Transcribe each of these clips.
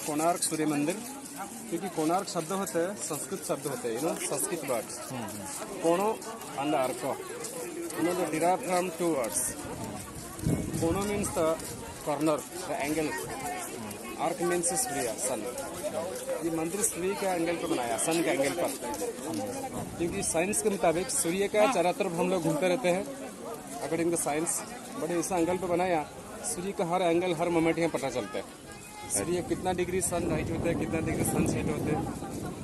कोणार्क सूर्य मंदिर, क्योंकि कोणार्क शब्द होते हैं संस्कृत शब्द होते हैं, संस्कृत वर्ड्स कोनो and arco, they derive from two words. Kono means the corner, the angle. Arc means सूर्य, सन. ये मंदिर सूर्य के एंगल पर बनाया, सन के एंगल पर, क्योंकि साइंस के मुताबिक सूर्य का चारों तरफ हम लोग घूमते रहते हैं अकॉर्डिंग टू साइंस, बड़े ऐसा एंगल पर बनाया सूर्य का हर एंगल हर मोमेंट यहाँ पता चलता है। सूर्य कितना डिग्री सन राइट होता है, कितना डिग्री सन सेट होते हैं,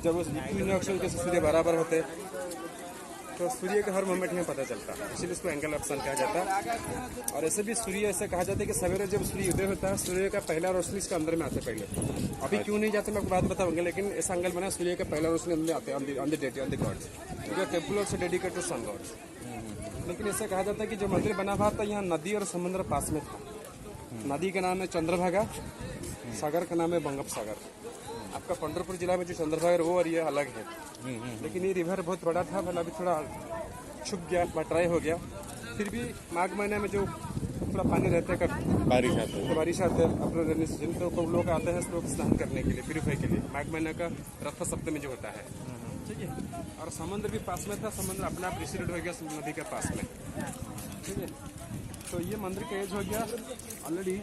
जब उस इक्विनॉक्स के सूर्य बराबर होते हैं तो सूर्य का हर मोमेंट यहाँ पता चलता है, इसलिए इसको एंगल ऑफ सन कहा जाता है। और ऐसे भी सूर्य ऐसे कहा जाता है कि सवेरे जब सूर्य उदय होता है सूर्य का पहला रोशनी इसके अंदर में आते पहले, अभी क्यों नहीं जाते मैं आपको बात बताऊंगा, लेकिन ऐसा एंगल बना सूर्य का पहला रोशनी अंदर आते हैं ऑन द गॉड्स, जो temple also dedicated to sun gods. लेकिन ऐसा कहा जाता है कि जो मंदिर बना हुआ था यहाँ नदी और समुद्र पास में था। नदी का नाम है चंद्रभागा, सागर का नाम है बंगप सागर। आपका पंढरपुर जिला में जो चंद्रभागा वो और ये अलग है, लेकिन ये रिवर बहुत बड़ा था, भला अभी थोड़ा छुप गया, बटराई हो गया। फिर भी माघ महीने में जो थोड़ा पानी रहता है, बारिश आते हैं अपने रेनी सीजन, तो लोग आते हैं लोग स्नान करने के लिए, प्यूरिफाई के लिए। माघ महीने का रथ सप्तमी जो होता है, ठीक है। और समुद्र भी पास में था, समुद्र अपना आप रिसीड हो गया नदी के पास में, ठीक है। तो ये मंदिर का एज हो गया ऑलरेडी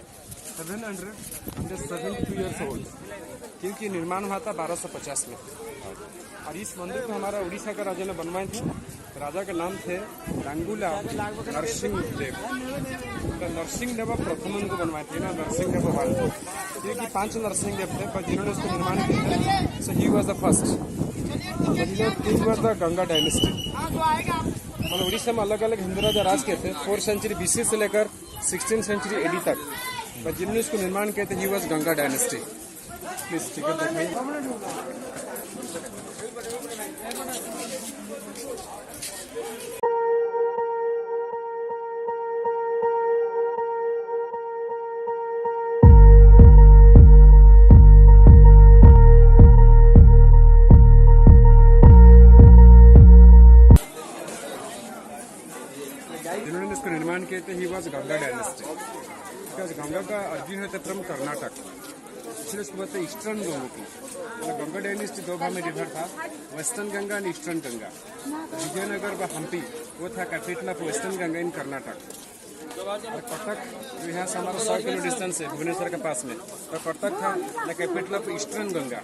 772 ईयर्स ओल्ड, क्योंकि निर्माण हुआ था 1250 में। और इस मंदिर को हमारा उड़ीसा का राजा ने बनवाए थे। राजा का नाम थे लांगुला नरसिंह देव। तो नरसिंह देव प्रथम उनको बनवाए थे ना, नरसिंह देव वन, क्योंकि 5 नरसिंह देव थे पर जिन्होंने उसको निर्माण किया था, so he was the first. Ganga dynasty, मतलब उड़ीसा में अलग अलग हिंदू राजा राज किए थे 4th सेंचुरी BC से लेकर 16th सेंचुरी AD तक, पर जिन्होंने इसको निर्माण किया था he was Ganga dynasty. Please ticket दिखाइए। जिन्होंने इसको निर्माण किए थे he was Ganga dynasty, because Ganga का अर्जिन होता फ्रॉम कर्नाटक, इसलिए उसको बोलते हैं ईस्टर्न गोमती। मतलब गंगा डायनेस्टी 2 भाग में डिवाइड था, western Ganga and eastern Ganga. Vijayanagar व हम्पी वो था capital of western Ganga in Karnataka. और कटक जो यहाँ से हमारा 100 किलो डिस्टेंस है भुवनेश्वर के पास में, तो कटक था the capital of eastern Ganga.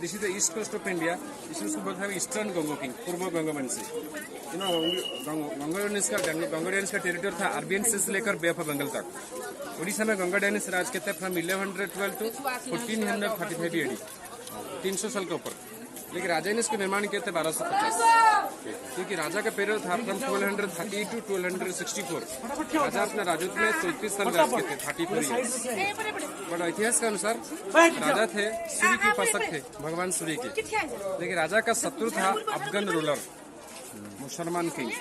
This is the east coast of India, इसलिए उसको बोलते हैं ईस्टर्न गंगो किंग, पूर्व गंगोवंशी। गंगोडायनेस का टेरिटरी था अरबियन सी से लेकर बे ऑफ बंगाल तक। उड़ीसा में गंगा डायनेस राज कहते हैं फ्रॉम 1112 टू 1435 AD, 300 साल के ऊपर। लेकिन राजा ने इसको निर्माण किया था 1250, क्योंकि राजा का पीरियड था फ्रॉम 1230 टू 1264। राजा अपने राजत्व में 33 साल राज किए थे, 34 ईयर्स। बट इतिहास के अनुसार राजा थे सूर्य के उपासक थे, भगवान सूर्य के। लेकिन राजा का शत्रु था अफगान रूलर, मुसलमान किंग,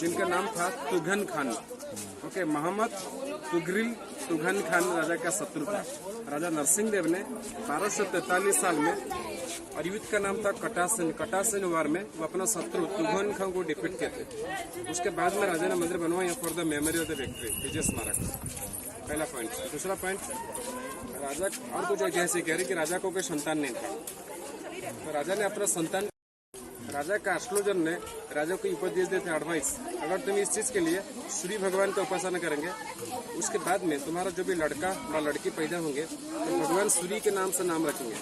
जिनका नाम था तुघन खान। ओके, मोहम्मद तुघन खान राजा का शत्रु था। राजा नरसिंह देव ने 1243 साल में, और युद्ध का नाम था कटासन वार में, वो अपना शत्रु तुघन खान को डिफीट किए थे। उसके बाद में राजा ने मंदिर बनवाया for the memory of the victory, विजय स्मारक। पहला पॉइंट। दूसरा पॉइंट, राजा और कुछ ऐतिहासिक कह रही कि राजा को कोई संतान नहीं था, तो राजा ने अपना संतान, राजा का एस्ट्रोलॉजर ने राजा को उपदेश देते एडवाइस, अगर तुम इस चीज के लिए सूर्य भगवान का उपासना करेंगे, उसके बाद में तुम्हारा जो भी लड़का या लड़की पैदा होंगे तो भगवान सूर्य के नाम से नाम रखेंगे।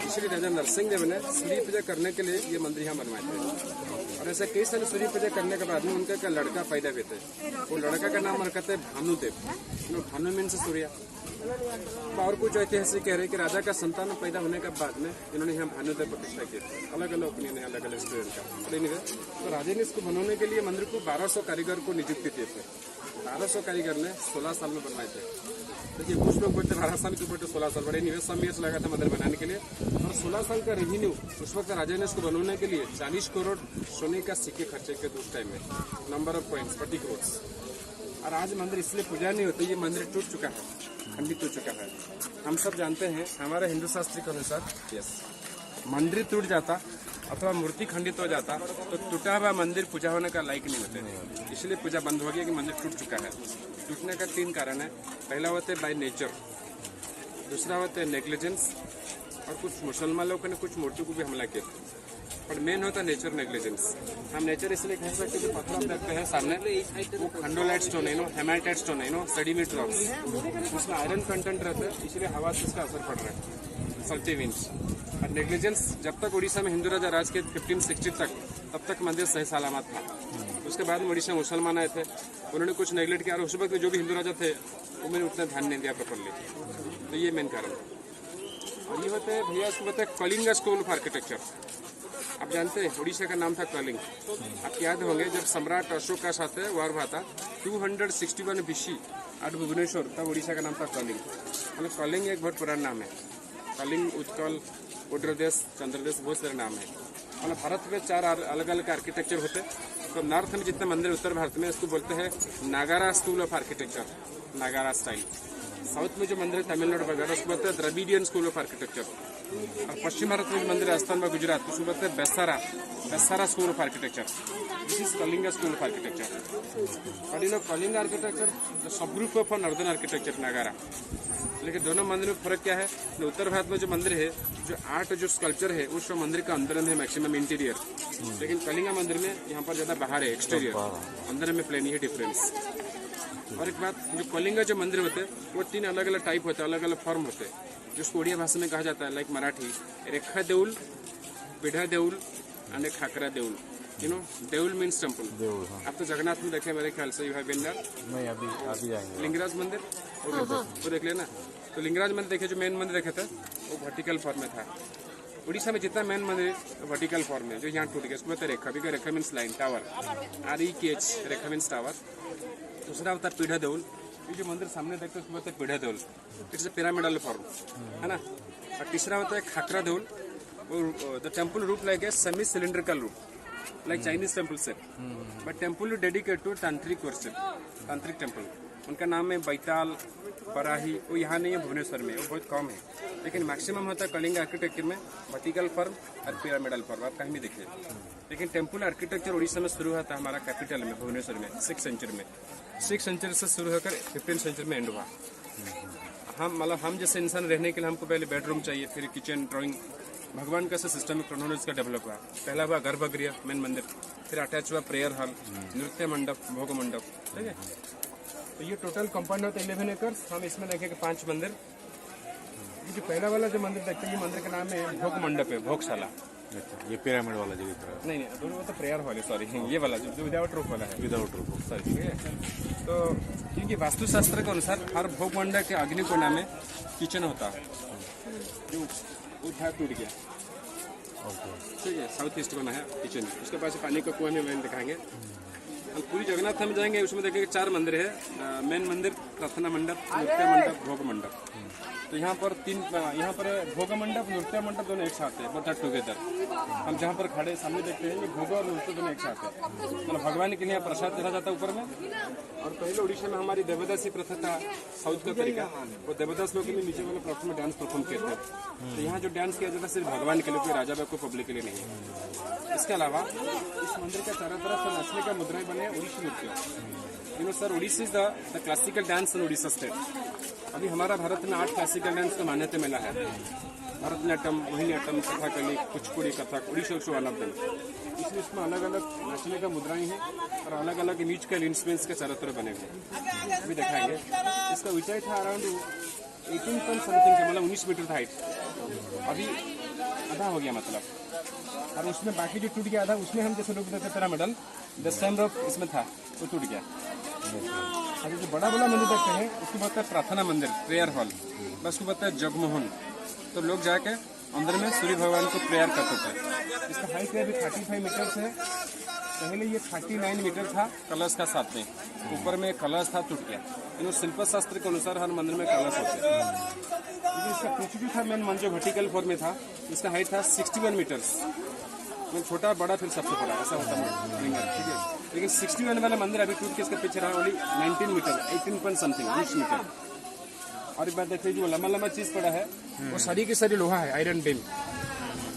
इसलिए राजा नरसिंह देव ने सूर्य पूजा करने के लिए ये मंदिर यहाँ बनवाए थे। और ऐसे कई सारे सूर्य पूजा करने के बाद में उनका का लड़का पैदा हुए थे, वो लड़का का नाम रखा था भानुदेव। भानु मीन से सूर्य। और कुछ ऐतिहासिक कह रहे कि राजा का संतान पैदा होने के बाद में इन्होंने यहाँ भानुदेव प्रतिष्ठा की थी। अलग अलग ओपिनियन है, अलग अलग स्टूडेंट का। तो राजा ने इसको बनाने के लिए मंदिर को 1200 कारीगर को नियुक्ति दिए थे। 1200 कारीगर ने 16 साल में बनवाए थे। देखिए कुछ लोग बोलते 12 साल, कुछ बोलते 16 साल, बड़े निवेश सम ईयर्स लगा था मंदिर बनाने के लिए। और 16 साल का रेवेन्यू उस वक्त राजा ने इसको बनवाने के लिए 40 करोड़ सोने का सिक्के खर्चे किए उस टाइम में। Number of points 40 crore. और आज मंदिर इसलिए पूजा नहीं होती, ये मंदिर टूट चुका है, खंडित हो चुका है। हम सब जानते हैं हमारे हिंदू शास्त्र के अनुसार यस, मंदिर टूट जाता अथवा मूर्ति खंडित हो जाता तो टूटा हुआ मंदिर पूजा होने का लायक नहीं होते, इसलिए पूजा बंद हो गया कि मंदिर टूट चुका है। टूटने का 3 कारण है। पहला होता है बाय नेचर, दूसरा होता है नेग्लिजेंस, और कुछ मुसलमान लोगों ने कुछ मूर्तियों को भी हमला किया। पर मेन होता है नेचर नेग्लिजेंस। हम नेचर इसलिए कह सकते हैं कि पत्थर आप देखते हैं सामने वो खंडोलाइट स्टोन है, हेमाटाइट स्टोन है, सेडिमेंट रॉक्स, उसमें आयरन कंटेंट रहता है, इसलिए हवा से इसका असर पड़ रहा है, सल्टी विंड्स। और नेग्लिजेंस जब तक उड़ीसा में हिंदू राजा राज के 1560 तक, तब तक मंदिर सही सलामत था। उसके बाद में उड़ीसा में मुसलमान आए थे, उन्होंने कुछ नेग्लेक्ट किया और उस वक्त जो भी हिंदू राजा थे उन्होंने उतना ध्यान नहीं दिया प्रॉपरली। तो ये मेन कारण है। और ये होते हैं भैया, इसको बताए कलिंगा स्कूल ऑफ आर्किटेक्चर। आप जानते हैं उड़ीसा का नाम था कलिंग। आपको याद होंगे जब सम्राट अशोक का साथ वार हुआ था 261 BC एट भुवनेश्वर, तब उड़ीसा का नाम था कलिंग। मतलब कलिंग एक बहुत पुराना नाम है। कलिंग, उत्कल, उड्रदेश, चंद्रदेश, बहुत सारे नाम है। मतलब भारत में 4 अलग अलग आर्किटेक्चर होते हैं। तो नॉर्थ में जितने मंदिर उत्तर भारत में, इसको बोलते हैं नागारा स्कूल ऑफ आर्किटेक्चर, नागारा स्टाइल। साउथ में जो मंदिर है तमिलनाडु वगैरह, उसको बोलते हैं द्रविडियन स्कूल ऑफ आर्किटेक्चर। और पश्चिम भारत में जो मंदिर राजस्थान व गुजरात, उसको बोलते हैं Vesara school of architecture. This is Kalinga school of architecture. और Kalinga architecture subgroup of northern architecture Nagara. लेकिन दोनों मंदिर में फर्क क्या है? उत्तर भारत में जो मंदिर है, जो आर्ट, जो स्कल्पचर है, उस मंदिर का अंदर में मैक्सिमम इंटीरियर, लेकिन कलिंगा मंदिर में यहाँ पर ज्यादा बाहर है एक्सटीरियर, अंदर में प्लेन ही है डिफरेंस। और एक बात, जो कलिंगा जो मंदिर होते हैं वो 3 अलग अलग टाइप होते हैं, अलग अलग फॉर्म होते हैं, जिसको उड़िया भाषा में कहा जाता है, like Marathi rekha deul, pidha deul and khakra deul. Deul means temple. आप तो जगन्नाथ में देखे मेरे ख्याल से, यू हैव बीन देयर? नहीं, अभी जाएंगे। लिंगराज मंदिर वो देख लेना। तो लिंगराज मंदिर देखे, जो मेन मंदिर देखे थे वो वर्टिकल फॉर्म में था। उड़ीसा में जितना मेन मंदिर वर्टिकल फॉर्म में, जो यहाँ टूट गया, उसको बोलते रेखा। भी रेखा मीन्स लाइन, टावर, REKH, रेखा मीन्स टावर। दूसरा होता है पीढ़ा देउल। ये जो मंदिर सामने देखते हैं उसको बोलते हैं पीढ़ा देउल, इट्स ए पिरामिडल फॉर्म, है ना। और तीसरा होता है खाकरा देउल। द टेम्पल रूप लाइक ए सेमी सिलिंड्रिकल रूप, like Chinese temple set, but temple dedicated to tantric worship, tantric temple. उनका नाम है बैताल, बराही। वो यहाँ नहीं है, भुवनेश्वर में, वो बहुत कम है। लेकिन मैक्सिमम होता है कलिंग आर्किटेक्चर में वर्टिकल फॉर्म और पिरामिडल फॉर्म, आप कहीं भी देखिए। लेकिन टेम्पल आर्किटेक्चर उड़ीसा में शुरू हुआ था हमारा कैपिटल में, भुवनेश्वर में, 6th सेंचुरी में। 6th सेंचुरी से शुरू होकर 15th सेंचुरी में एंड हुआ। हम जैसे इंसान रहने के लिए हमको पहले बेडरूम चाहिए, फिर किचन, ड्राइंग। भगवान का सिस्टम क्रोनोलॉजी का डेवलप हुआ। पहला हुआ गर्भगृह, मेन मंदिर, फिर अटैच हुआ प्रेयर हॉल, नृत्य मंडप, भोग मंडप, ठीक है। तो ये टोटल कंपाउंड होता है 11 एकर्स। हम इसमें देखेंगे 5 मंदिर। ये जो पहला वाला जो मंदिर देखते हैं, ये मंदिर का नाम है भोग मंडप है, भोगशाला। ये पिरामिड वाला जो दिख रहा है? नहीं, दोनों तो प्रेयर हॉल है, सॉरी। ये वाला जो विदाउट रूफ वाला है, विदाउट रूफ, सॉरी, ठीक है। तो क्योंकि वास्तुशास्त्र के अनुसार हर भोग मंडप के अग्नि कोना में किचन होता है, जो उठा टूट गया, ठीक है। साउथ ईस्ट बना है किचन, उसके पास पानी का कुआं में मैंने दिखाएंगे। हम पूरी जगन्नाथ में जाएंगे, उसमें देखेंगे 4 मंदिर है। मेन मंदिर, प्रार्थना मंडप, नृत्य मंडप, भोग मंडप। तो यहाँ पर यहाँ पर भोग मंडप, नृत्य मंडप दोनों एक साथ है, बट टुगेदर। हम जहाँ पर खड़े सामने देखते हैं, ये भोग और नृत्य दोनों एक साथ है। मतलब भगवान के लिए प्रसाद चढ़ा जाता है ऊपर में। और पहले उड़ीसा में हमारी देवदासी प्रथा था, साउथ का तरीका। वो देवदास लोग नीचे वाले प्लेटफॉर्म में डांस परफॉर्म करते हैं। तो यहाँ जो डांस किया जाता है सिर्फ भगवान के लिए, कोई राजा को पब्लिक के लिए नहीं है। इसके अलावा इस मंदिर के चारों तरफ नाचने का मुद्राएं बने उड़ीसी नृत्य। Sir, Odissi is the classical dance in Orissa state. अभी हमारा भारत में 8 क्लासिकल डांस को मान्यता मिला है। भरतनाट्यम, मोहिनीअट्टम, कथकली, कुचिपुड़ी, कथक, उड़ीसा शो अलग दिन। इसलिए इसमें अलग अलग नाचने का मुद्राएं हैं और अलग अलग म्यूजिकल इंस्ट्रूमेंट्स के चारों तरफ बने हुए अभी दिखाएंगे। इसका ऊंचाई था अराउंड 18 पॉइंट समथिंग का, मतलब 19 मीटर था हाइट। अभी आधा हो गया मतलब, और उसमें बाकी जो टूट गया आधा, उसमें हम जैसे लोग देते पिरामिडल, द सेम रॉक इसमें था, वो टूट गया। अभी जो बड़ा बड़ा मंदिर देखते हैं उसको बोलता है प्रार्थना मंदिर, प्रेयर हॉल, बस उसको बोलता है जगमोहन। तो लोग जाके अंदर में सूर्य भगवान को प्रेयर करते थे। इसका हाइट अभी 35 मीटर है। पहले ये 39 मीटर था कलश का साथ में, ऊपर में कलश था, टूट गया। इन शिल्प शास्त्र के अनुसार हर मंदिर में कलश होते हैं। इसका कुछ भी था, मेन मंदिर वर्टिकल फॉर्म में था। इसका हाइट था 61 मीटर्स, छोटा बड़ा फिर सबसे बड़ा, ऐसा होता है, ठीक है। लेकिन 61 वाला मंदिर अभी टूट के इसके पीछे रहा only 19 metre, 18 point something, 20 metre. और एक बात देखिए, जो लंबा लंबा चीज पड़ा है वो सारी की सारी लोहा है, आयरन बीम,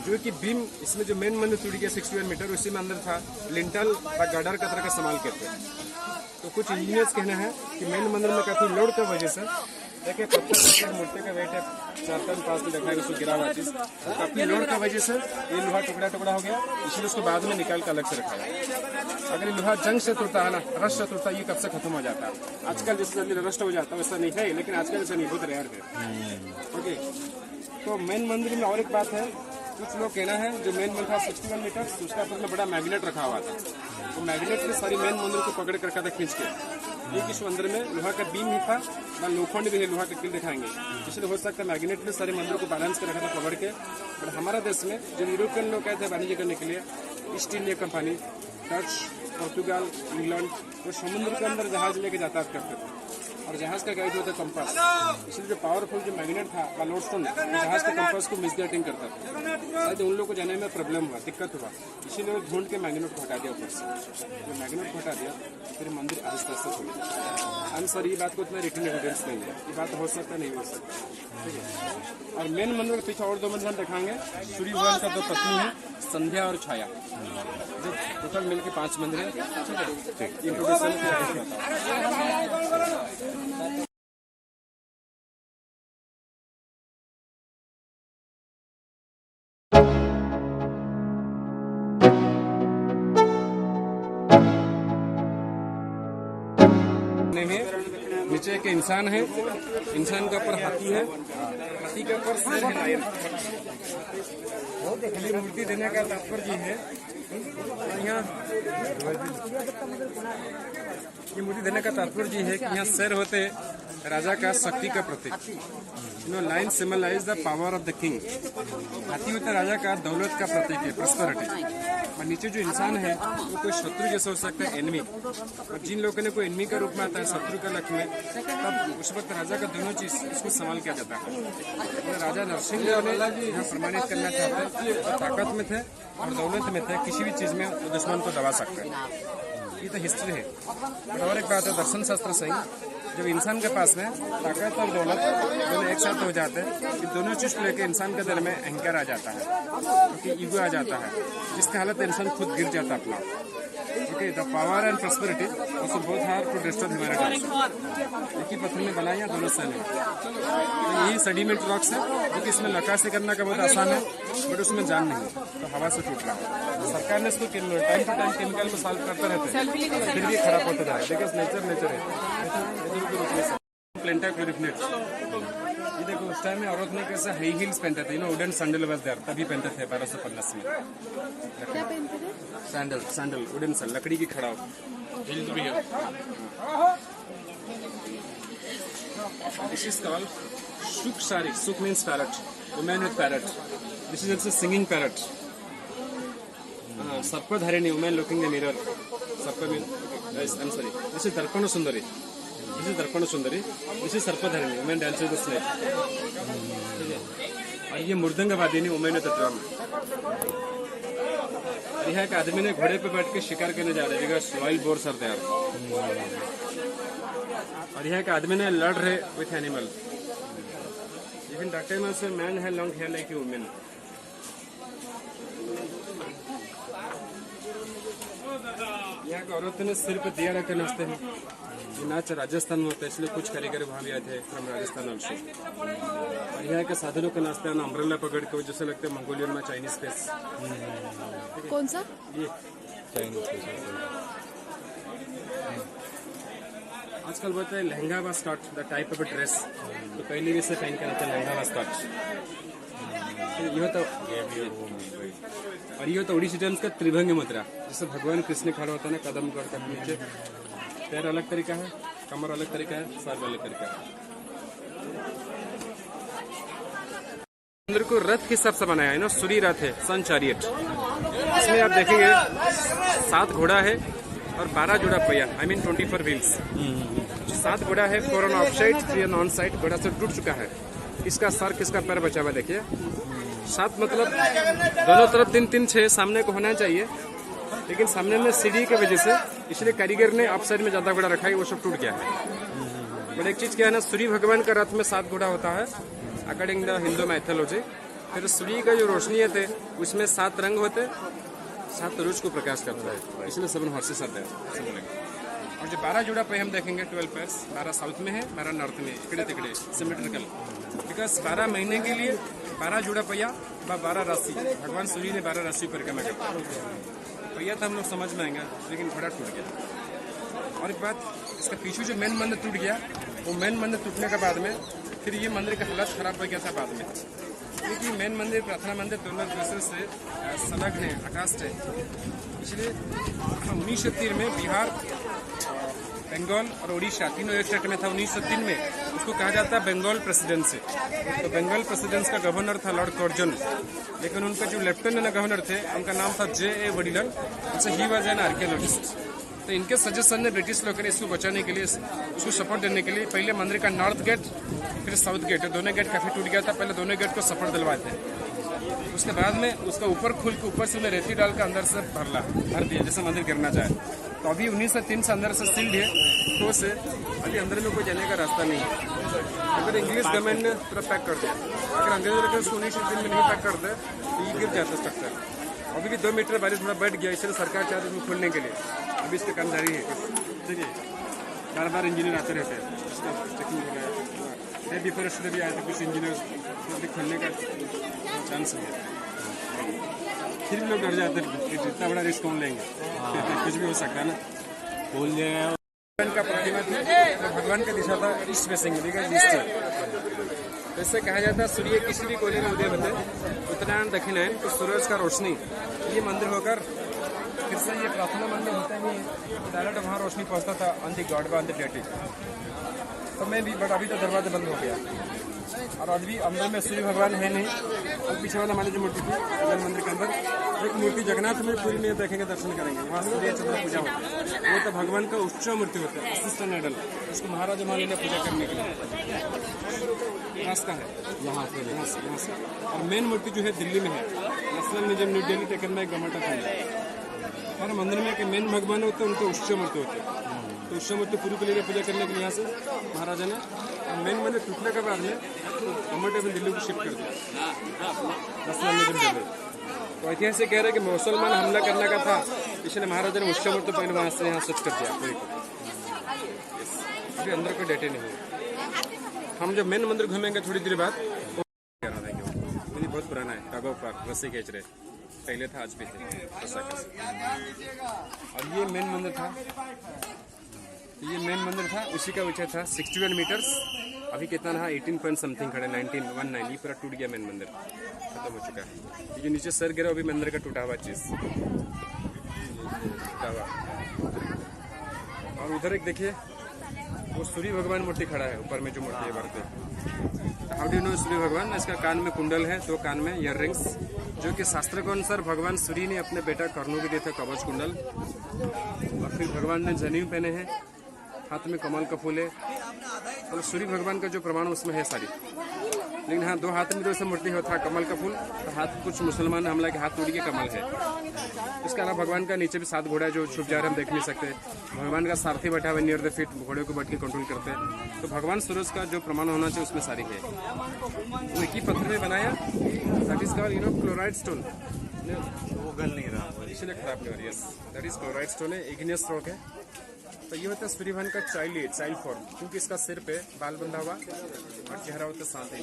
जो कि बीम इसमें जो मेन मंदिर टूट गया 61 मीटर, उसी में अंदर था लिंटल और गार्डर का तरह का इस्तेमाल करते हैं। तो कुछ इंजीनियर्स कहना है कि मेन मंदिर में काफी लोड की वजह से देखिए पत्थर की मूर्ति का वेट है 4 टन 5 टन दिखाएगा उसको गिरा हुआ चीज अपनी लोड का वजह से ये लोहा टुकड़ा टुकड़ा हो गया, इसलिए उसको बाद में निकाल कर अलग से रखा है। अगर ये लोहा जंग से टूटता है ना, रस से टूटता है, ये कब से खत्म हो जाता है। आजकल जिस जल्दी रस्ट हो जाता है वैसा नहीं है, लेकिन आजकल ऐसा नहीं, बहुत रेयर है। ओके, तो मेन मंदिर में और एक बात है, कुछ लोग कहना है जो मेन मंदिर था 61 मीटर, उसका ऊपर में बड़ा मैग्नेट रखा हुआ था, तो मैग्नेट ने सारी मेन मंदिर को पकड़ कर रखा था खींच के। एक इस अंदर में लोहा का बीम ही था, ना लोखंड भी है, लोहा का किल दिखाएंगे, इसलिए हो सकता है मैग्नेट ने सारे मंदिर को बैलेंस कर रखा था पकड़ के। और हमारा देश में जब यूरोपियन लोग गए थे वाणिज्य करने के लिए, east India company, Dutch, Portugal, England, वो समुद्र के अंदर जहाज लेके यातायात करते थे, और जहाज का गाइड होता है कंपास, इसलिए जो पावरफुल जो मैग्नेट था व लोडस्टोन जहाज के कंपास को मिसगाइडिंग करता था, शायद उन लोगों को जाने में प्रॉब्लम हुआ, दिक्कत हुआ, इसीलिए वो ढूंढ के मैग्नेट को हटा दिया ऊपर से। जो मैग्नेट को हटा दिया फिर मंदिर आहिस्ता आहिस्ता खुला। हम सर ये बात को इतना रिटर्न एविडेंस नहीं है, ये बात हो सकता नहीं हो सकता, ठीक है। और मेन मंदिर के पीछे और 2 मंदिर हम दिखाएंगे, सूर्य भगवान का 2 पत्नी है, संध्या और छाया, जो टोटल मिलकर 5 मंदिर है, ठीक है। इंट्रोडक्शन नीचे एक इंसान है, इंसान के ऊपर हाथी है, हाथी के ऊपर शेर है, लायन। ये मूर्ति देने का तात्पर्य है, यहाँ ये मूर्ति देने का तात्पर्य है कि यहाँ शेर होते राजा का शक्ति का प्रतीक, line symbolize the power of the king. हाथी होता राजा का दौलत का प्रतीक है, प्रॉस्पेरिटी। और नीचे जो इंसान है वो कोई शत्रु जैसा हो सकता है, एनिमी। और जिन लोगों ने कोई एनिमी का रूप में आता है, शत्रु का लक्ष्य में, तब उस वक्त राजा का दोनों चीज इसको संभाल किया जाता है। तो राजा नरसिंह देव ने यहाँ प्रमाणित करना चाहते हैं, तो ताकत में थे और दौलत में थे, किसी भी चीज में वो दुश्मन को दबा सकते हैं। ये तो हिस्ट्री है। और एक बात है, दर्शन शास्त्र सही, जब इंसान के पास में ताकत और दौलत दोनों एक साथ हो जाते हैं, तो दोनों चीज को लेकर इंसान के दिल में अहंकार आ जाता है, क्योंकि ईगो आ जाता है, जिसके हालत इंसान खुद गिर जाता है अपना। Okay, the power and prosperity also both are to destroy humanity. एक ही पत्थर में बनाया दोनों से नहीं। तो यही सेडिमेंट रॉक्स है, क्योंकि इसमें नक्काशी करना का बहुत आसान है, बट उसमें जान नहीं, तो हवा से टूट रहा है। सरकार ने इसको टाइम टू टाइम केमिकल को सॉल्व करते रहते हैं, फिर भी खराब होता जाए, देखिए नेचर है। प्लेंटा क्लोरिफनेट, ये देखो उस टाइम में औरत ने कैसे हाई हील्स पहनते थे, वुडन सैंडल बस देर, तभी पहनते थे 1250 में। क्या पहनते थे? सैंडल वुडन सा, लकड़ी की खड़ा हो, हील्स भी है। This is called Sukh Sari, Sukh means parrot, women with parrot. This is also singing parrot. Sarpadharini, women looking the mirror, Sarp mean, I am sorry, this is Darpan Sundari, this is Darpan Sundari, this is Sarpadharini, women dance with the snake. और ये Mridangavadini, women with the drum. यहाँ एक आदमी ने घोड़े पे बैठ के शिकार करने जा रहे हैं, वाइल्ड बोर्स आर देयर। और यहाँ एक आदमी ने लड़ रहे विथ एनिमल। इवन डॉक्टर में से मैन है long hair like a women. यहाँ के औरतों ने सिर पे दिया रख के नाचते हैं। ये नाच राजस्थान में होता है, इसलिए कुछ कारीगर वहाँ भी आए थे फ्रॉम राजस्थान ऑल्सो। और यहाँ के साधनों के नाचते हैं अम्ब्रेला पकड़ के, जैसे लगते हैं मंगोलियन में चाइनीज फेस। कौन सा? ये आजकल बोलते हैं लहंगा व skirt, the type of dress, तो पहले भी इसे पहन के रहते हैं लहंगा व स्कर्ट। ये तो और ये तो ओडिसी डांस का त्रिभंगी मुद्रा, जैसे भगवान कृष्ण खड़ा होता है ना, कदम करके नीचे, पैर अलग तरीका है, कमर अलग तरीका है, सर अलग तरीका है। मंदिर को रथ के हिसाब से बनाया है ना, सूर्य रथ है, सन चैरियट। इसमें आप देखेंगे 7 घोड़ा है और 12 जोड़ा पहिया, आई मीन 24 व्हील्स। 7 घोड़ा है, 4 on off side, 3 on on side. घोड़ा से टूट चुका है, इसका सर किसका पैर बचा हुआ देखिए। 7 मतलब दोनों तरफ 3-3 6 सामने को होना चाहिए, लेकिन सामने में सीढ़ी की वजह से, इसलिए कारीगर ने अप साइड में ज्यादा घोड़ा रखा है, वो सब टूट गया है। बट एक चीज क्या है ना, सूर्य भगवान का रथ में 7 घोड़ा होता है अकॉर्डिंग द हिंदू मैथोलॉजी। फिर सूर्य का जो रोशनी है उसमें 7 रंग होते, 7 रोज को प्रकाश करता है, इसलिए 7 हॉर्सेस आते हैं। और जो 12 जोड़ा पे हम देखेंगे 12 पेयर्स, 12 साउथ में है, 12 नॉर्थ में, इकड़े तिकड़े सिमेट्रिकल, बिकॉज 12 महीने के लिए 12 जोड़ा पहिया व 12 राशि, भगवान सूर्य ने 12 राशि परिक्रमा कर पहिया था हम लोग समझ में आएंगे, लेकिन घोड़ा टूट गया। और एक बात, इसका पीछे जो मेन मंदिर टूट गया, वो मेन मंदिर टूटने के बाद में फिर ये मंदिर का हालत खराब हो गया था बाद में, क्योंकि मेन मंदिर प्रार्थना मंदिर दोनों दूसरे से संलग्न है, अटैच्ड है। इसलिए 1903 में बिहार, बंगाल और उड़ीसा तीनों एक स्टेट में था। 1903 में उसको कहा जाता है बंगाल प्रेसिडेंसी। तो बंगाल प्रेसिडेंस का गवर्नर था लॉर्ड कर्जन, लेकिन उनका जो लेफ्टिनेंट गवर्नर थे उनका नाम था J.A. वडिलन। He was an archaeologist. तो इनके सजेशन ने ब्रिटिश लोगों ने इसको बचाने के लिए, उसको सपोर्ट देने के लिए पहले मंदिर का नॉर्थ गेट फिर साउथ गेट, दोनों गेट काफी टूट गया था, पहले दोनों गेट को सपोर्ट दिलवाए थे। उसके बाद में उसका ऊपर खुल के ऊपर से उन्हें रेती डाल के अंदर से भर दिया जैसे मंदिर गिरना चाहे। तो अभी 1903 से अंदर से सील्ड है, तो से अभी अंदर में कोई जाने का रास्ता नहीं है। अगर इंग्लिश गवर्नमेंट ने पूरा पैक कर दिया, अगर अंग्रेजों ने उसको 1903 में नहीं पैक करते तो ये गिर जाता स्ट्रक्चर। अभी भी 2 मीटर बारिश थोड़ा बैठ गया, इसलिए सरकार चाहती है खोलने के लिए, अभी इसका काम जारी है। ठीक है, बार बार इंजीनियर आते रहते हैं, इसका चेकिंग हो रहा है। बिफोर से भी आए थे कुछ इंजीनियर, खोलने का चांस है, फिर भी लोग डर जाते हैं, इतना बड़ा रिस्क कौन लेंगे, कुछ भी हो सकता है ना। बोल जाएगा भगवान का प्रतिमा थी, तो भगवान का दिशा था ईस्ट फेसिंग, तो इससे कहा जाता है सूर्य किसी भी कोने में उदय होते, उत्तरायण दक्षिणायन, तो सूरज का रोशनी ये मंदिर होकर फिर से ये प्रार्थना मंदिर होता ही है, डायरेक्ट वहाँ रोशनी पहुँचता था on the God on the deity. तो मैं भी, बट अभी तो दरवाजा बंद हो गया और अभी अंदर में सूर्य भगवान है नहीं। और पीछे वाला हमारी जो मूर्ति थी मंदिर के अंदर एक मूर्ति जगन्नाथ में पूरी नहीं देखेंगे, दर्शन करेंगे, वहाँ सूर्य चंद्र पूजा होता है। वो तो भगवान का उच्च मूर्ति होता है, असिस्टेंट आइडल, उसको महाराजा महारानी ने पूजा करने के लिए रास्ता है यहाँ से। और मेन मूर्ति जो है दिल्ली में है, national museum new Delhi taken by government of India. हर मंदिर में मेन भगवान होते हैं, उनके उच्च मूर्ति होते हैं, तो उच्च मूर्ति पूरी के लिए पूजा करने के लिए यहाँ से महाराजा ने मेन मंदिर टूटने के बाद में गवर्नमेंट ऑफ दिल्ली को शिफ्ट कर दिया, नेशनल म्यूजियम दिल्ली। तो ऐतिहासिक कह रहे हैं कि मुसलमान हमला करने का था, इसलिए महाराजा ने उच्च मूर्ति पहले वहाँ से यहाँ शिफ्ट कर दिया। अभी अंदर कोई डेटे नहीं है, हम जब मेन मंदिर घूमेंगे थोड़ी देर बाद करा देंगे। बहुत पुराना है, कागों पर रस्सी खींच रहे, पहले था आज भी थे। और ये मेन मंदिर था, उसी का ऊंचा था 61 मीटर्स। अभी कितना रहा 18 पॉइंट समथिंग खड़े, 1919। ये पूरा टूट गया, मेन मंदिर खत्म हो चुका है। ये जो नीचे सर गिरा अभी मंदिर का टूटा हुआ चीज टूटा हुआ। और उधर एक देखिए वो सूर्य भगवान मूर्ति खड़ा है, ऊपर में जो मूर्ति है बढ़ते। हाउ डू नो सूर्य भगवान? इसका कान में कुंडल है, 2 कान में ईयर रिंग्स, जो कि शास्त्र के अनुसार भगवान सूर्य ने अपने बेटा कर्णों को दिए थे कवच कुंडल। और फिर भगवान ने जनेऊ पहने हैं, हाथ में कमल का फूल है। और सूर्य भगवान का जो प्रमाण उसमें है सारी, लेकिन हाँ 2 हाथ में जो मूर्ति होता कमल का फूल, तो हाथ कुछ मुसलमान हमला के हाथ तोड़ के कमल है। इसके अलावा भगवान का नीचे भी 7 घोड़ा जो छुप जा रहे हम देख नहीं सकते। भगवान का सारथी बैठा हुआ नियर द फीट, घोड़े को बैठ के कंट्रोल करते हैं। तो भगवान सूरज का जो प्रमाण होना चाहिए उसमें सारी है। वो एक ही पत्थर में बनाया, that is called chloride stone. वो गल नहीं रहा, इसलिए खराब नहीं हो रही है। दैट इज क्लोराइड स्टोन है, इग्नियस रॉक है। तो ये होता है सूर्य भगवान का चाइल्ड फॉर्म, क्योंकि इसका सिर पे बाल बंधा हुआ और चेहरा होता है शांत है।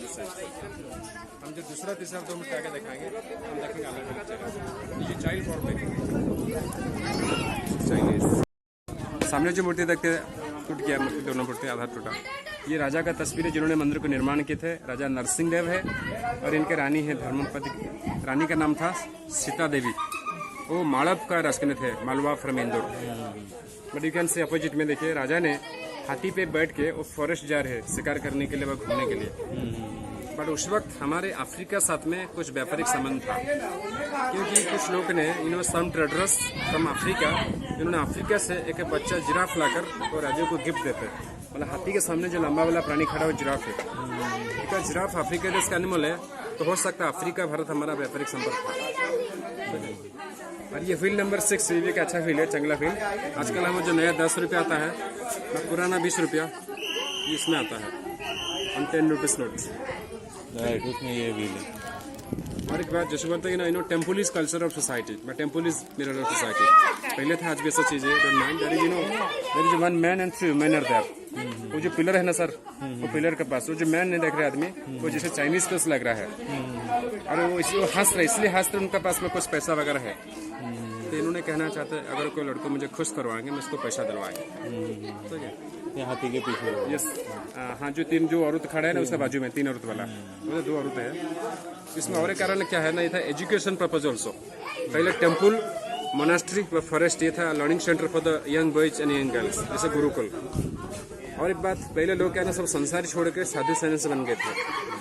हम जो दूसरा तीसरा 2 मिनट आगे दिखाएंगे, हम देखेंगे अलग अलग जगह ये चाइल्ड फॉर्म देखेंगे। सामने जो मूर्ति देखते टूट गया, मूर्ति दोनों मूर्ति आधा टूटा। ये राजा का तस्वीर है जिन्होंने मंदिर को निर्माण किए थे, राजा नरसिंह देव है। और इनके रानी है धर्मपति, रानी का नाम था सीता देवी। वो मालव का राजकन्या थे, Malwa from Indore. But you can say opposite में देखिए, राजा ने हाथी पे बैठ के वो फॉरेस्ट जा रहे शिकार करने के लिए, वह घूमने के लिए। बट उस वक्त हमारे अफ्रीका साथ में कुछ व्यापारिक संबंध था, क्योंकि कुछ लोग ने सम ट्रेडर्स फ्रॉम अफ्रीका, जिन्होंने अफ्रीका से एक बच्चा जिराफ लाकर वो राजा को गिफ्ट देते। मतलब हाथी के सामने जो लंबा वाला प्राणी खड़ा हो जिराफ है, जिराफ अफ्रीका देश का एनिमल है, तो हो सकता है अफ्रीका भारत हमारा व्यापारिक संपर्क था। और ये व्हील नंबर 6 ये भी एक अच्छा व्हील है, चंगला व्हील। आजकल हमें जो नया 10 रुपया आता है, पुराना 20 रुपया ये इसमें आता है, 10 रुपीज नोट। उसमें ये व्हील है। और एक बात जैसे बोलते हैं ना, temple is culture of society, but temple is mirror of society. पहले था, आज भी ऐसा चीज है। Don't mind, there is one man and three women are there. वो जो पिलर है ना सर, वो पिलर के पास वो जो मैन नहीं देख रहे आदमी, वो जैसे चाइनीज का लग रहा है, और वो हंस रहे, इसलिए हंस रहे, उनके पास में कुछ पैसा वगैरह है। तो इन्होंने कहना चाहते हैं अगर कोई लड़को मुझे खुश करवाएंगे, मैं उसको पैसा दिलवाएंगे। ठीक है, ये हाथी के पीछे यस। हाँ, जो औरत खड़ा है ना, उसके बाजू में 3 औरत वाला, वो 2 औरत है। इसमें और एक कारण क्या है ना, ये था एजुकेशन पर्पज ऑल्सो। पहले टेम्पल, मोनास्ट्री व फॉरेस्ट, ये था learning centre for the young boys and young girls, जैसे गुरुकुल। और एक बात, पहले लोग क्या ना सब संसार छोड़ के साधु सेना से बन गए थे।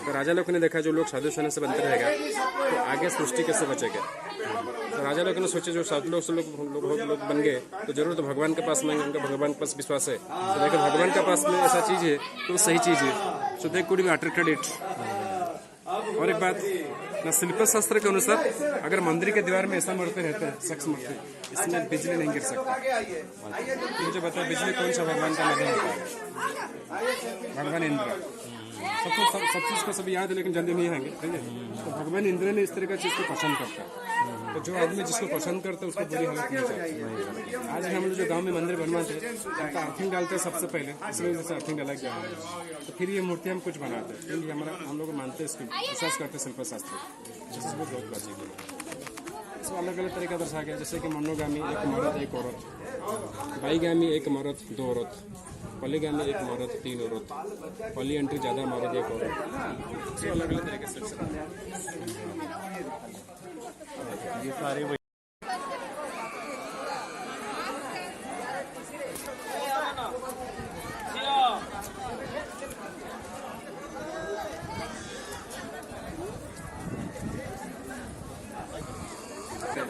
तो राजा लोग ने देखा जो लोग साधु सेना से बनते रहेगा तो आगे सृष्टि कैसे बचेगा। तो राजा लोग ने सोचे जो साधु लोग बन गए तो जरूर तो भगवान के पास में, उनका भगवान के पास विश्वास है, तो देखो भगवान के पास में ऐसा चीज है तो सही चीज है। So they could be attracted it. और एक बात ना, शिल्प शास्त्र के अनुसार अगर मंदिर के दीवार में ऐसा मूर्ति रहता है, शख्स मूर्ति, इसमें बिजली नहीं गिर सकता। मुझे बताओ बिजली कौन सा भगवान का माध्यम होता है? भगवान इंद्र। सब चीज को सब याद है लेकिन जल्दी नहीं आएंगे, ठीक है। तो भगवान इंद्र ने इस तरह का चीज को पसंद करता है। तो जो आदमी जिसको पसंद करता है उसको बुरी हालत नहीं चाहिए। आज हम लोग जो गांव में मंदिर बनवाते हैं उनका अर्थिंग डालते हैं सबसे पहले, इसलिए वजह से अर्थिंग डाला गया है। तो फिर ये मूर्ति हम कुछ बनाते हैं, क्योंकि हम लोग मानते हैं, इसको विश्वास करते हैं शिल्प शास्त्र, जिससे बहुत बाजी है। इसमें अलग अलग तरीका दर्शा गया, जैसे कि मनोगामी एक मर्द एक औरत, बाईगामी एक मर्द 2 औरत, पॉलीगामी एक मर्द 3 औरत, पॉली एंट्री ज्यादा मर्द 1 औरत। तो अलग अलग तरीके से ये सारे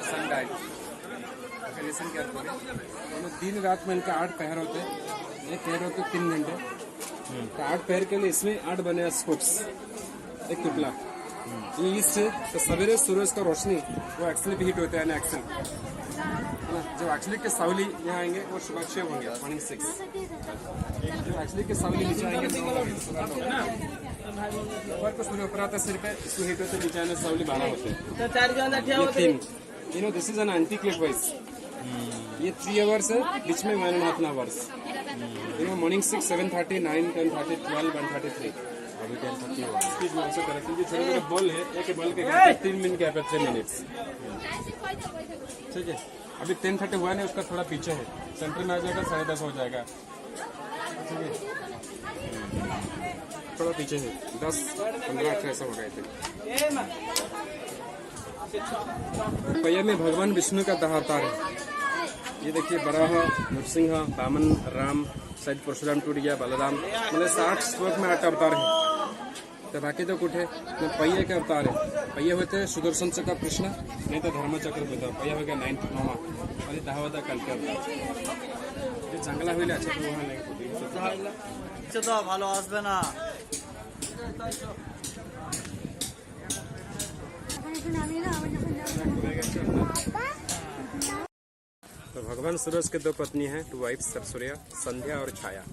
सनडाइट। लिसन केयरफुली, दिन रात में इनका 8 पहर होते हैं, एक पहर होते 3 घंटे। तो 8 पहर के लिए इसमें 8 बने स्कूप्स, एक टुकला। ये इससे तो सवेरे सूरज का रोशनी वो एक्चुअली भी हीट होता है ना, एक्चुअल जब एक्चुअली के सावली यहाँ आएंगे वो सुबह 6 होंगे, मॉर्निंग 6। जब एक्चुअली के सावली नीचे आएंगे ऊपर को सूर्य ऊपर आता है सिर पे, इसमें हीट होते नीचे आने सावली 12 होते हैं। 3 this is an anti clockwise. ये 3 आवर्स है, बीच में 1.5 आवर्स। मॉर्निंग 6, 7:30, 9, 10:30, 12, 1:33। अभी 10:30 हुआ। स्पीड में ऐसे करें क्योंकि छोटे छोटे बॉल है, एक बॉल के गैप 3 मिनट गैप है, 3 मिनट्स। ठीक है, अभी 10:30 हुआ नहीं, उसका थोड़ा पीछे है, सेंटर में आ जाएगा 10:30 हो जाएगा। ठीक है, थोड़ा पीछे है, 10, 15, 18 ऐसा हो गए थे। पहिया में भगवान विष्णु का 10 अवतार है। ये देखिए, बराह, नरसिंह, वामन, राम, शायद परशुराम टूट गया, बलराम, मतलब 60 श्लोक में 8 अवतार है। तो बाकी तो कुछ है न, पहिए के अवतार है। पहिए होते हैं सुदर्शन चक्र कृष्ण, नहीं तो धर्म चक्र होता है। पहिया हो गया 9th 9वां, और ये 10वां कल के अवतार। ये जंगला हुई अच्छा तो वहाँ नहीं तो ভালো আসবে না। तो भगवान सूरज के 2 पत्नी हैं, 2 वाइफ्स, सरसूर्या, संध्या और छाया।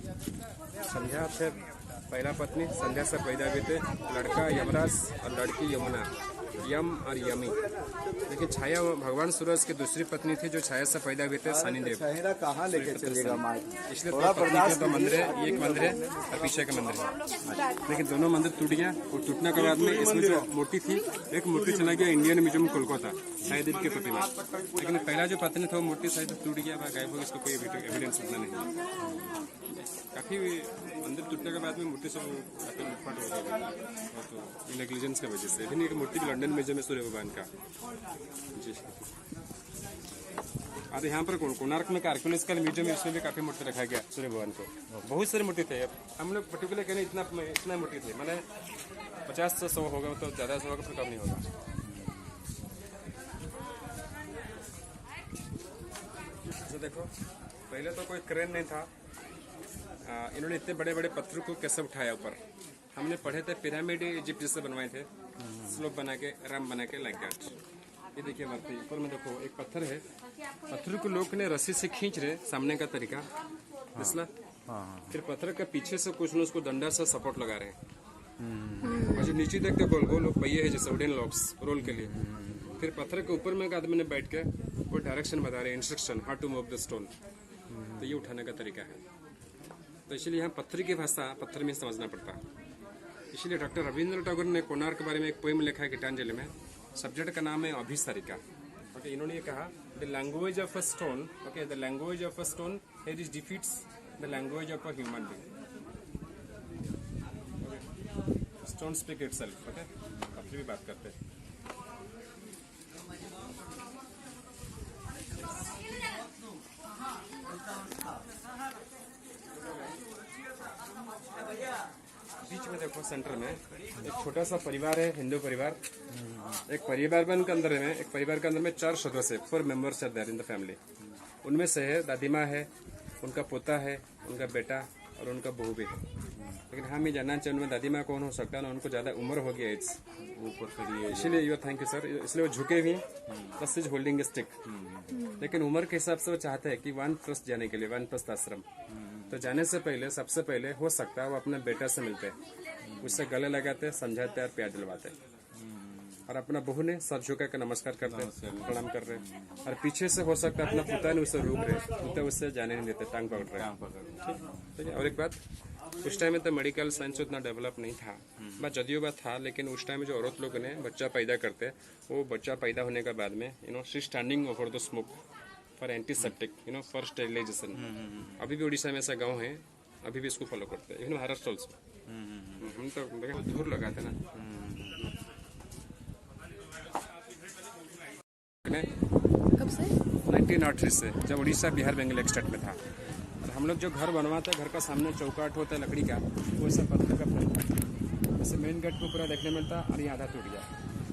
संध्या थे पहला पत्नी, संध्या से पैदा हुए थे लड़का यमराज और लड़की यमुना, यम और यमी। लेकिन छाया भगवान सूरज की दूसरी पत्नी थी जो छाया से पैदा हुए थे शनिदेव। कहाँ लेके चलेगा इसलिए 2 पत्नी के 2 मंदिर है, एक मंदिर है और पीछे का मंदिर है। लेकिन दोनों मंदिर टूट गया, और टूटने के बाद में इसमें जो मूर्ति थी, एक मूर्ति चला गया इंडियन म्यूजियम कोलकाता, शायद की प्रतिमा। लेकिन पहला जो पत्नी था वो मूर्ति शायद टूट गया, गायब हो गया, इसको कोई एविडेंस उतना नहीं। काफी मंदिर टूटने के बाद में मूर्ति सब काफी लुटपाट हो गई, तो नेग्लिजेंस की वजह से। लेकिन एक मूर्ति लंदन म्यूजियम में सूर्य भगवान का जी। और यहाँ पर कोणार्क में आर्कियोलॉजिकल म्यूजियम है, उसमें भी काफी मूर्ति रखा गया सूर्य भगवान को। बहुत सारी मूर्ति थे, हम लोग पर्टिकुलर कहने इतना मूर्ति थे, मैंने 50 से 100 होगा, तो ज्यादा से होगा, फिर कम नहीं होगा। तो देखो, पहले तो कोई क्रेन नहीं था, इन्होंने इतने बड़े बड़े पत्थर को कैसे उठाया ऊपर। हमने पढ़े थे पिरामिड इजिप्ट जैसे बनवाए थे, स्लोप बना के, राम बना के, लाइक दैट। ये देखिए मूर्ति ऊपर में देखो, एक पत्थर है, पत्थर को लोग ने रस्सी से खींच रहे, सामने का तरीका फिर पत्थर के पीछे से कुछ न उसको डंडा से सपोर्ट लगा रहे हैं। और जो नीचे देखते गोल गोल वो पहिए है जैसे वुडन लॉक्स रोल के लिए। फिर पत्थर के ऊपर में एक आदमी ने बैठ के वो डायरेक्शन बता रहे, instruction how to move the stone. तो ये उठाने का तरीका है। तो इसलिए यहाँ पत्थर की भाषा पत्थर में समझना पड़ता है। इसलिए डॉक्टर रविंद्र टैगोर ने कोणार्क के बारे में एक पोएम लिखा है गीतांजलि में। सब्जेक्ट का नाम है अभिसारिका। ओके, इन्होंने ये कहा the language of a stone, okay, the language of a stone here is defeats the language of a human being. Stone speak itself. Okay, पत्थर भी बात करते हैं। बीच में देखो सेंटर में एक छोटा सा परिवार है, हिंदू परिवार। एक परिवार के अंदर में एक परिवार के अंदर में 4 सदस्य, 4 members are there in the family. उनमें से है दादी माँ है, उनका पोता है, उनका बेटा और उनका बहू भी है। लेकिन हम ये जानना चाहिए उनमें दादी माँ कौन हो सकता है ना, उनको ज्यादा उम्र हो गया एज ऊपर करिए, इसलिए यू थैंक यू सर, इसलिए वो झुके हुए बस इज होल्डिंग स्टिक। लेकिन उम्र के हिसाब से वो चाहते हैं कि वानप्रस्थ जाने के लिए, वानप्रस्थ आश्रम। तो जाने से पहले सबसे पहले हो सकता है वो अपने बेटा से मिलते हैं, उससे गले लगाते, समझाते और प्यार दिलवाते। और अपना बहू ने सर झुका के नमस्कार करते, प्रणाम कर रहे। और पीछे से हो सकता है अपना पिता ने उसे रोक रहे, तो उससे जाने नहीं देते, टांग पकड़ रहे। ठीक है। और एक बात, उस टाइम में तो मेडिकल साइंस उतना डेवलप नहीं था, बस जदियो बात था। लेकिन उस टाइम में जो औरत लोग ने बच्चा पैदा करते, वो बच्चा पैदा होने के बाद में she standing over the smoke for antiseptic, for sterilization. अभी भी उड़ीसा में ऐसा गांव है, अभी भी इसको फॉलो करते हैं। महाराष्ट्र ऑल्सो हम तो धूर लगाते ना। कब से? 1903 से, जब उड़ीसा बिहार बंगाल एक स्टेट में था। और हम लोग जो घर बनवाते हैं, घर का सामने चौकाट होता है लकड़ी का, वो सब पत्थर का बनता है। जैसे मेन गेट को पूरा देखने मिलता और ये आधा टूट गया।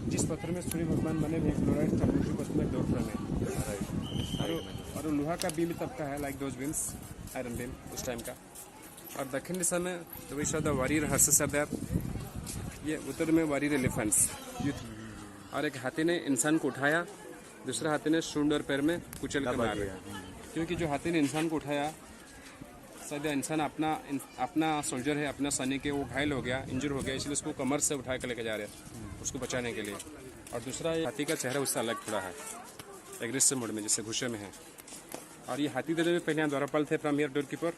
जिस पत्थर में सूर्य भगवान बने हुए क्लोराइड था, उसी पत्थर में डोर फ्रेम है। और लोहा का बीम तब का है, like those beams, iron beam उस टाइम का। और दक्षिण दिशा में तो we saw the warrior horses are there. ये उत्तर में वॉरियर एलिफेंट्स यूथ। और एक हाथी ने इंसान को उठाया, दूसरा हाथी ने सूंड और पैर में कुचल के मार दिया। क्योंकि जो हाथी ने इंसान को उठाया, शायद इंसान अपना सोल्जर है, अपना सैनिक है, वो घायल हो गया, इंजर हो गया, इसलिए उसको कमर से उठा कर लेके जा रहे हैं उसको बचाने के लिए। और दूसरा हाथी का चेहरा उससे अलग थोड़ा है, एग्रेसिव मोड में, जैसे गुस्से में है। और ये हाथी दल में पहले यहाँ द्वारपाल थे, फ्रॉम हियर डोर कीपर।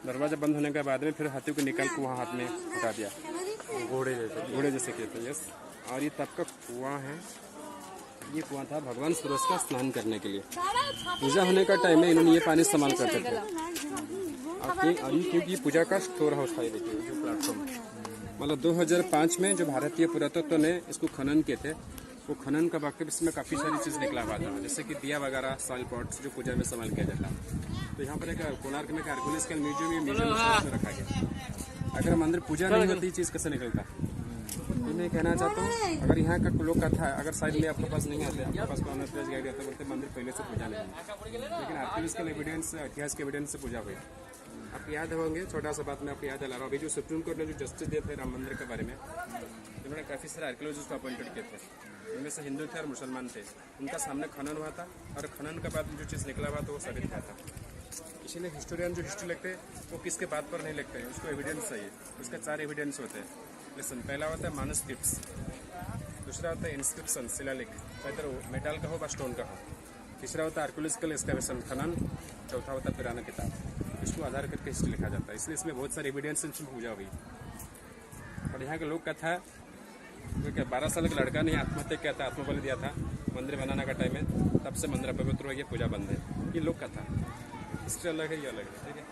दरवाजा बंद होने के बाद में फिर हाथी को निकाल के वहाँ हाथ में उठा दिया, घोड़े जैसे किए थे। यस। और ये तब का कुआं है, ये कुआं था भगवान सूरज का स्नान करने के लिए। पूजा होने का टाइम में इन्होंने ये पानी इस्तेमाल करते थे। और ये क्योंकि पूजा का स्टोर हाउस था, ये देखिए जो प्लेटफॉर्म। मतलब 2005 में जो भारतीय पुरातत्व ने इसको खनन किए थे, वो खनन का वक्त इसमें काफ़ी सारी चीज़ निकला हुआ था, जैसे कि दिया वगैरह, सॉइल पॉट्स जो पूजा में इस्तेमाल किया जाता है। तो यहाँ पर एक कोणार्क में आर्कियोलॉजिकल म्यूजियम में रखा गया। अगर मंदिर पूजा नहीं होती, चीज़ कैसे निकलता? मैं कहना चाहता हूँ, अगर यहाँ का लोग कथा है, अगर साइड में आपके पास नहीं आते, आपके पास कॉर्नर पेज गाइड आता, बोलते मंदिर पहले से पूजा नहीं। लेकिन आर्कियोलॉजिकल एविडेंस, इतिहास के एविडेंस से पूजा हुई। आपको याद होंगे, छोटा सा बात मैं आपको याद दिला रहा हूँ। अभी जो सुप्रीम कोर्ट ने जो जस्टिस दिए थे राम मंदिर के बारे में, उन्होंने काफ़ी सारे आर्कियोलॉजिस्ट को अपॉइंटेड किए थे। उनमें से हिंदू थे और मुसलमान थे। उनका सामने खनन हुआ था, और खनन के बाद जो चीज़ निकला हुआ था वो साबित हुआ था। इसीलिए हिस्टोरियन जो हिस्ट्री लिखते हैं, वो किसके बात पर नहीं लिखते हैं, उसको एविडेंस चाहिए। उसके 4 एविडेंस होते हैं। लेसन, पहला होता है मानस्क्रिप्ट्स, दूसरा होता है इंस्क्रिप्शन, शिलालेख, चाहे तो मेटल का हो या स्टोन का हो। तीसरा होता है आर्कियोलॉजिकल एक्सकैवेशन, खनन। चौथा होता है पुराना किताब, इसको आधार करके हिस्ट्री लिखा जाता है। इसलिए इसमें बहुत सारे एविडेंस से पूजा हुई। और यहाँ के लोग कथा, 12 साल का लड़का ने आत्महत्या किया था, आत्मबलि दिया था मंदिर बनाने का टाइम में, तब से मंदिर अपवित्र हो गया, पूजा बंद है। ये लोग कथा, हिस्ट्री अलग है, ये अलग है। ठीक है।